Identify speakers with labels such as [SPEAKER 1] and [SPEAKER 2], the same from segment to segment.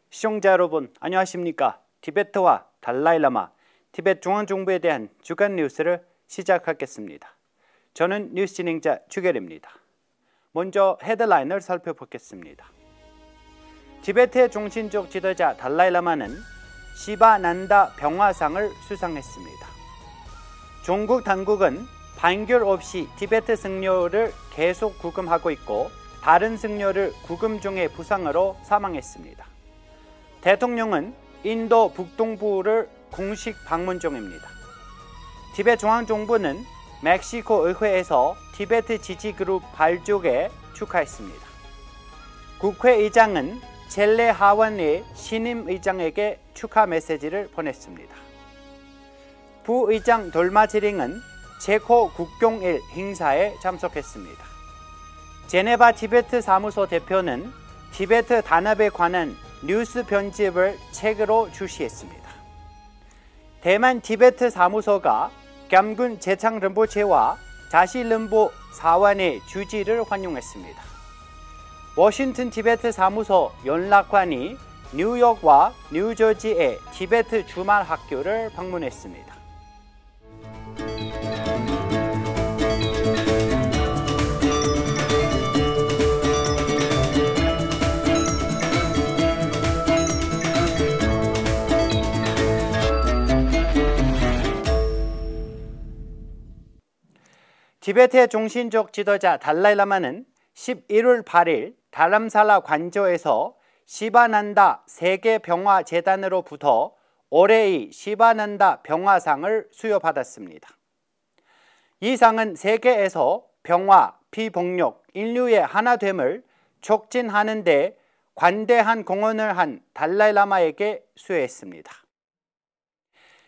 [SPEAKER 1] 시청자 여러분 안녕하십니까? 티베트와 달라이라마, 티베트 중앙정부에 대한 주간 뉴스를 시작하겠습니다. 저는 뉴스 진행자 주결입니다. 먼저 헤드라인을 살펴보겠습니다. 티베트의 중심적 지도자 달라이라마는 시바난다 평화상을 수상했습니다. 중국 당국은 판결 없이 티베트 승려를 계속 구금하고 있고 다른 승려를 구금 중의 부상으로 사망했습니다. 대통령은 인도 북동부를 공식 방문 중입니다. 티베트 중앙정부는 멕시코 의회에서 티베트 지지그룹 발족에 축하했습니다. 국회의장은 첼레 하완의 신임 의장에게 축하 메시지를 보냈습니다. 부의장 돌마지링은 체코 국경일 행사에 참석했습니다. 제네바 티베트 사무소 대표는 티베트 단합에 관한 뉴스 편집을 책으로 출시했습니다. 대만 티베트 사무소가 감군 제창 림보체와 자시 림보 사완의 주지를 환영했습니다. 워싱턴 티베트 사무소 연락관이 뉴욕과 뉴저지의 티베트 주말 학교를 방문했습니다. 티베트의 중심적 지도자 달라이라마는 11월 8일 다람살라 관저에서 시바난다 세계평화재단으로부터 올해의 시바난다 평화상을 수여받았습니다. 이 상은 세계에서 평화, 비폭력, 인류의 하나됨을 촉진하는 데 관대한 공헌을 한 달라이라마에게 수여했습니다.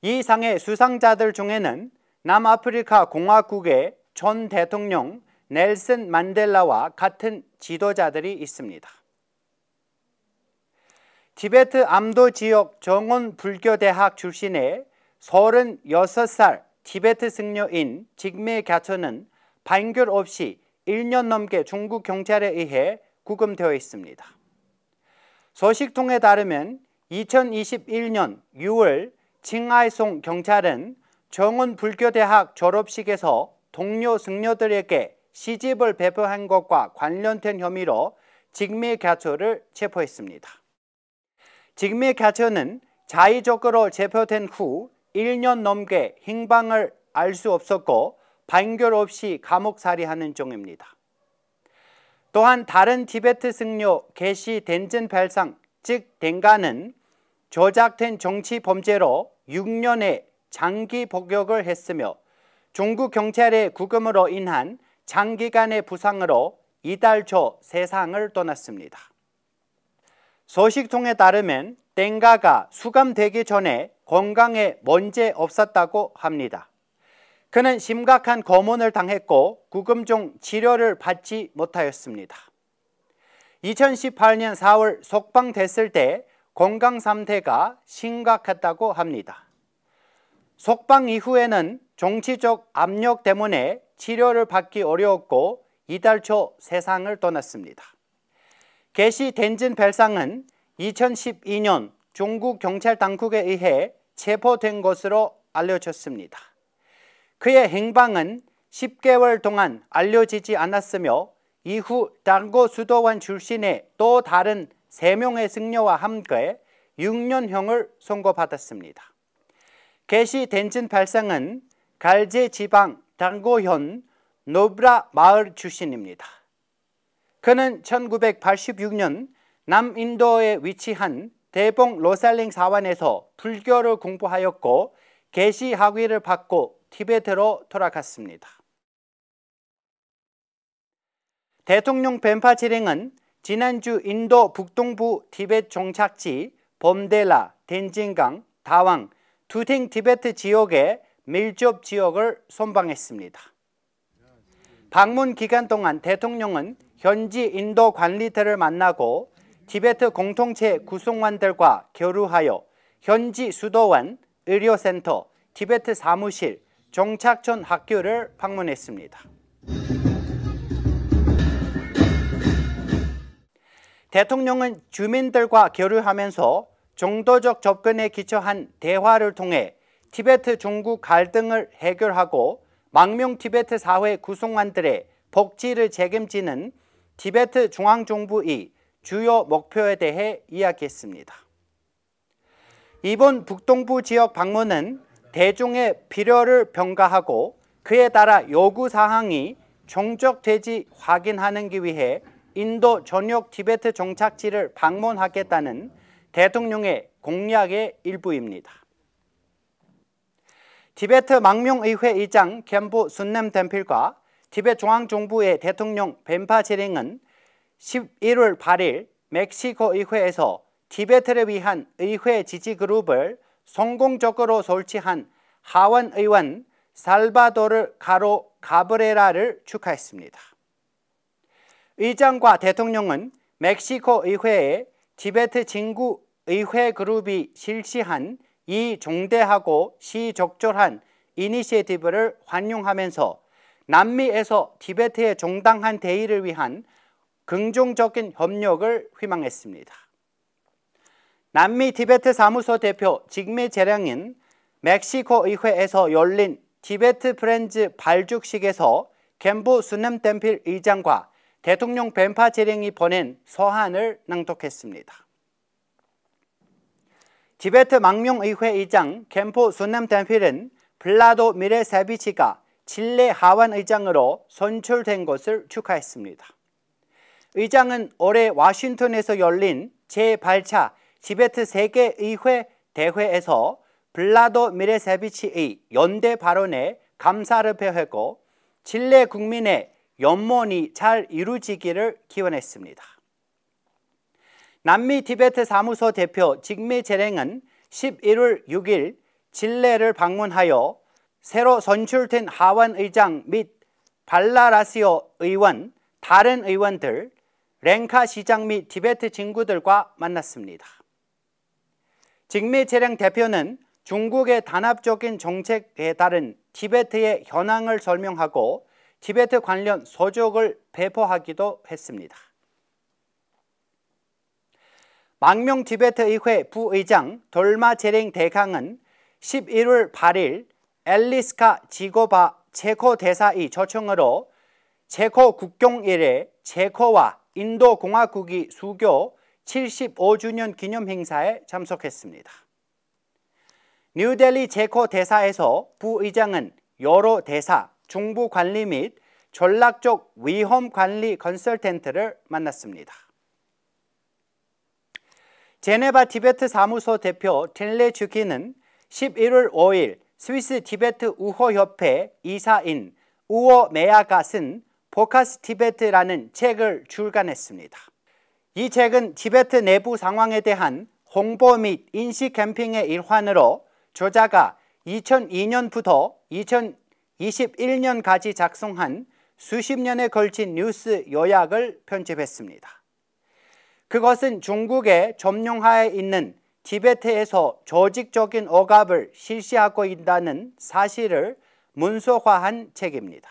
[SPEAKER 1] 이 상의 수상자들 중에는 남아프리카 공화국의 전 대통령 넬슨 만델라와 같은 지도자들이 있습니다. 티베트 암도 지역 정원불교대학 출신의 36살 티베트 승려인 직메 갸처는 판결 없이 1년 넘게 중국 경찰에 의해 구금되어 있습니다. 소식통에 따르면 2021년 6월 칭하이송 경찰은 정원불교대학 졸업식에서 동료 승려들에게 시집을 배포한 것과 관련된 혐의로 직메 갸처를 체포했습니다. 직메 갸처는 자의적으로 체포된 후 1년 넘게 행방을 알 수 없었고 판결 없이 감옥살이하는 중입니다. 또한 다른 티베트 승려 게시 덴진 벨상 즉 댕가는 조작된 정치 범죄로 6년의 장기 복역을 했으며 중국 경찰의 구금으로 인한 장기간의 부상으로 이달 초 세상을 떠났습니다. 소식통에 따르면 땡가가 수감되기 전에 건강에 문제 없었다고 합니다. 그는 심각한 고문을 당했고 구금 중 치료를 받지 못하였습니다. 2018년 4월 석방됐을 때 건강 상태가 심각했다고 합니다. 석방 이후에는 정치적 압력 때문에 치료를 받기 어려웠고 이달 초 세상을 떠났습니다. 게시 덴진 벨상은 2012년 중국 경찰 당국에 의해 체포된 것으로 알려졌습니다. 그의 행방은 10개월 동안 알려지지 않았으며 이후 당고 수도원 출신의 또 다른 3명의 승려와 함께 6년형을 선고받았습니다. 게시 덴진 벨상은 갈제 지방 당고현 노브라 마을 출신입니다. 그는 1986년 남인도에 위치한 대봉 로살링 사원에서 불교를 공부하였고 게시 학위를 받고 티베트로 돌아갔습니다. 대통령 벤파치링은 지난주 인도 북동부 티베트 종착지 범델라, 덴진강, 다왕, 투팅 티베트 지역의 밀접 지역을 선방했습니다. 방문 기간 동안 대통령은 현지 인도 관리들을 만나고 티베트 공동체 구성원들과 교류하여 현지 수도원, 의료센터, 티베트 사무실, 정착촌 학교를 방문했습니다. 대통령은 주민들과 교류하면서 정도적 접근에 기초한 대화를 통해 티베트 중국 갈등을 해결하고 망명 티베트 사회 구성원들의 복지를 책임지는 티베트 중앙정부의 주요 목표에 대해 이야기했습니다. 이번 북동부 지역 방문은 대중의 필요를 평가하고 그에 따라 요구사항이 충족되지 확인하기 위해 인도 전역 티베트 정착지를 방문하겠다는 대통령의 공약의 일부입니다. 티베트 망명의회 의장 켐보 순남 템필과 티베트 중앙정부의 대통령 벤파 제링은 11월 8일 멕시코 의회에서 티베트를 위한 의회 지지그룹을 성공적으로 설치한 하원 의원 살바도르 카로 카브레라를 축하했습니다. 의장과 대통령은 멕시코 의회에 티베트 진구 의회 그룹이 실시한 이 중대하고 시적절한 이니시에티브를 환영하면서 남미에서 티베트의 정당한 대의를 위한 긍정적인 협력을 희망했습니다. 남미 티베트 사무소 대표 직미 재량인 멕시코 의회에서 열린 티베트 프렌즈 발족식에서 켐보 순남 템필 의장과 대통령 벤파 제링이 보낸 서한을 낭독했습니다. 티베트 망명의회 의장 켐보 순남 템필은 블라도 미레세비치가 칠레 하원 의장으로 선출된 것을 축하했습니다. 의장은 올해 워싱턴에서 열린 제8차 티베트 세계의회 대회에서 블라도 미레세비치의 연대 발언에 감사를 표했고 칠레 국민의 염원이 잘 이루어지기를 기원했습니다. 남미 티베트 사무소 대표 직미 제랭은 11월 6일 칠레를 방문하여 새로 선출된 하원 의장 및 발라라시오 의원, 다른 의원들, 랭카 시장 및 티베트 친구들과 만났습니다. 직미 제랭 대표는 중국의 단합적인 정책에 따른 티베트의 현황을 설명하고 티베트 관련 서적을 배포하기도 했습니다. 망명 티베트 의회 부의장 돌마 제랭 대강은 11월 8일 엘리스카 지고바 체코 대사의 초청으로 체코 국경 이래 체코와 인도 공화국이 수교 75주년 기념 행사에 참석했습니다. 뉴델리 체코 대사에서 부의장은 여러 대사, 정부 관리 및 전략적 위험 관리 컨설턴트를 만났습니다. 제네바 티베트 사무소 대표 틴레 주키는 11월 5일 스위스 티베트 우호협회 이사인 우오 메아가 쓴 포커스 티베트라는 책을 출간했습니다. 이 책은 티베트 내부 상황에 대한 홍보 및 인식 캠핑의 일환으로 저자가 2002년부터 2021년까지 작성한 수십 년에 걸친 뉴스 요약을 편집했습니다. 그것은 중국의 점령하에 있는 티베트에서 조직적인 억압을 실시하고 있다는 사실을 문서화한 책입니다.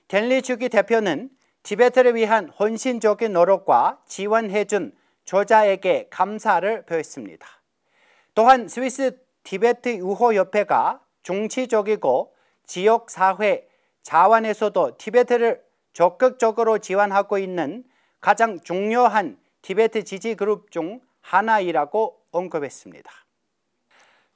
[SPEAKER 1] 댄리추기 대표는 티베트를 위한 헌신적인 노력과 지원해준 저자에게 감사를 표했습니다. 또한 스위스 티베트 우호협회가 정치적이고 지역사회 자원에서도 티베트를 적극적으로 지원하고 있는 가장 중요한 티베트 지지그룹 중 하나이라고 언급했습니다.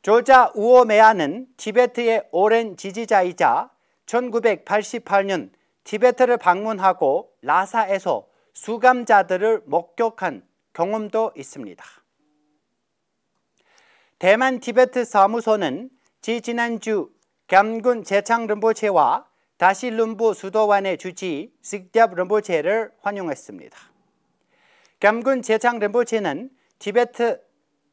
[SPEAKER 1] 저자 우오메아는 티베트의 오랜 지지자이자 1988년 티베트를 방문하고 라사에서 수감자들을 목격한 경험도 있습니다. 대만 티베트 사무소는 지지난주 감군 제창 림보체와 다시 룸부 수도원의 주지 식뎨 림보체를 환영했습니다. 감군 제창 림보체는 티베트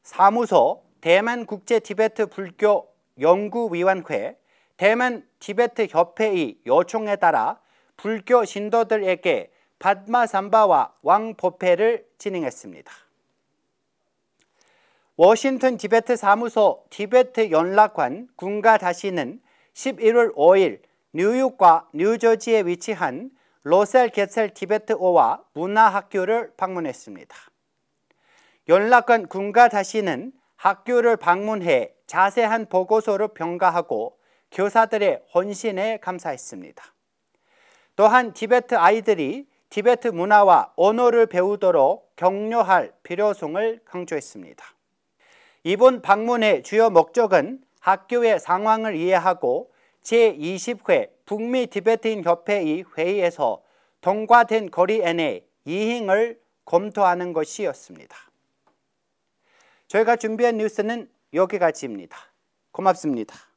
[SPEAKER 1] 사무소, 대만 국제 티베트 불교 연구위원회, 대만 티베트 협회의 요청에 따라 불교 신도들에게 padmasamba와 왕법회를 진행했습니다. 워싱턴 티베트 사무소 티베트 연락관 군가 다시는 11월 5일 뉴욕과 뉴저지에 위치한 로셀 게셀 티베트어와 문화학교를 방문했습니다. 연락한 군과 다시는 학교를 방문해 자세한 보고서를 평가하고 교사들의 헌신에 감사했습니다. 또한 티베트 아이들이 티베트 문화와 언어를 배우도록 격려할 필요성을 강조했습니다. 이번 방문의 주요 목적은 학교의 상황을 이해하고 제20회 북미 티베트인 협회의 회의에서 통과된 거리엔의 이행을 검토하는 것이었습니다. 저희가 준비한 뉴스는 여기까지입니다. 고맙습니다.